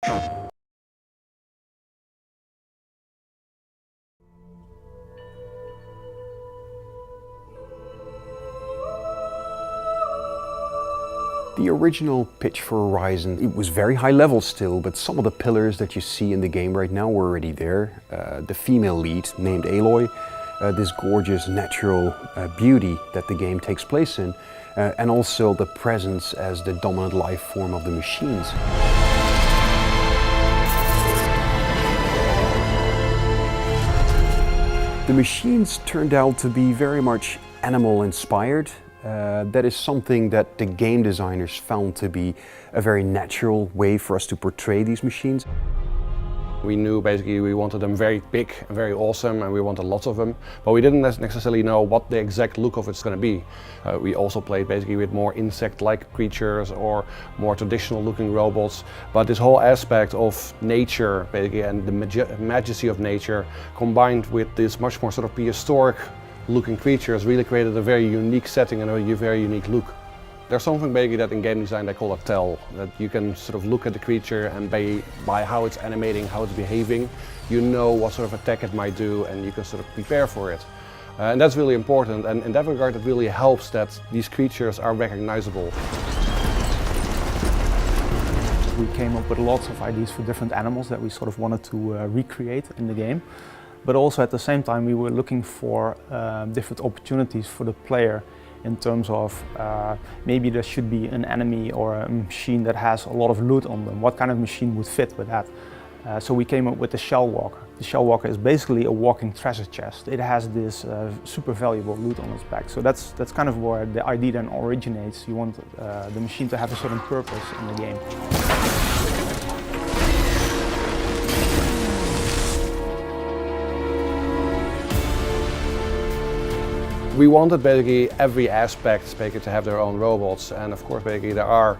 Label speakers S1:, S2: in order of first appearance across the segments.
S1: The original pitch for Horizon, it was very high level still, but some of the pillars that you see in the game right now were already there. The female lead, named Aloy, this gorgeous natural beauty that the game takes place in, and also the presence as the dominant life form of the machines. The machines turned out to be very much animal inspired. That is something that the game designers found to be a very natural way for us to portray these machines.
S2: We knew basically we wanted them very big and very awesome, and we wanted lots of them, but we didn't necessarily know what the exact look of it's going to be. We also played basically with more insect-like creatures or more traditional looking robots, but this whole aspect of nature basically and the majesty of nature combined with this much more sort of prehistoric looking creatures really created a very unique setting and a very unique look. There's something basically that in game design they call a tell, that you can sort of look at the creature and by how it's animating, how it's behaving, you know what sort of attack it might do and you can sort of prepare for it. And that's really important, and in that regard it really helps that these creatures are recognizable.
S3: We came up with lots of ideas for different animals that we sort of wanted to recreate in the game. But also at the same time we were looking for different opportunities for the player in terms of maybe there should be an enemy or a machine that has a lot of loot on them. What kind of machine would fit with that? So we came up with the Shell Walker. The Shell Walker is basically a walking treasure chest. It has this super valuable loot on its back. So that's kind of where the idea then originates. You want the machine to have a certain purpose in the game.
S2: We wanted basically every aspect basically to have their own robots, and of course basically there are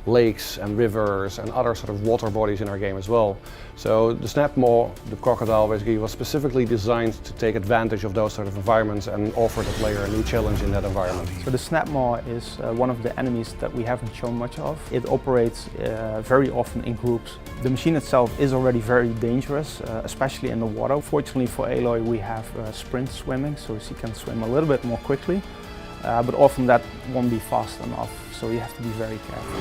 S2: lakes and rivers and other sort of water bodies in our game as well. So the Snapmaw, the crocodile, basically was specifically designed to take advantage of those sort of environments and offer the player a new challenge in that environment.
S3: So the Snapmaw is one of the enemies that we haven't shown much of. It operates very often in groups. The machine itself is already very dangerous, especially in the water. Fortunately for Aloy we have sprint swimming, so she can swim a little bit more quickly. But often that won't be fast enough, so you have to be very careful.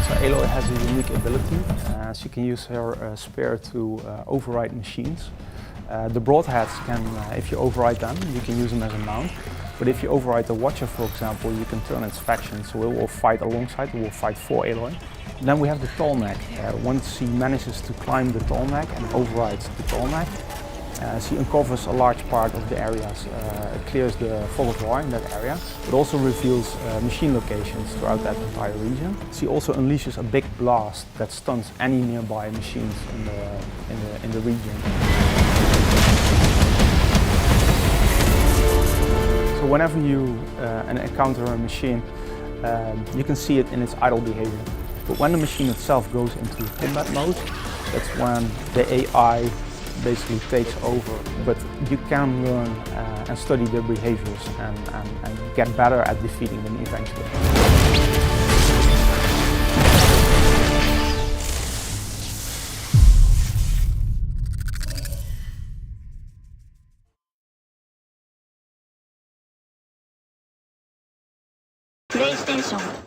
S3: So Aloy has a unique ability. She can use her spear to override machines. The broadheads can, if you override them, you can use them as a mount. But if you override the Watcher, for example, you can turn its faction, so it will fight alongside, it will fight for Aloy. Then we have the Tallneck. Once she manages to climb the Tallneck and overrides the Tallneck, she uncovers a large part of the areas, clears the fog of war in that area, but also reveals machine locations throughout that entire region. She also unleashes a big blast that stuns any nearby machines in the region. So whenever you encounter a machine, you can see it in its idle behavior. But when the machine itself goes into combat mode, that's when the AI basically takes over, but you can learn and study their behaviors and get better at defeating them eventually.
S4: PlayStation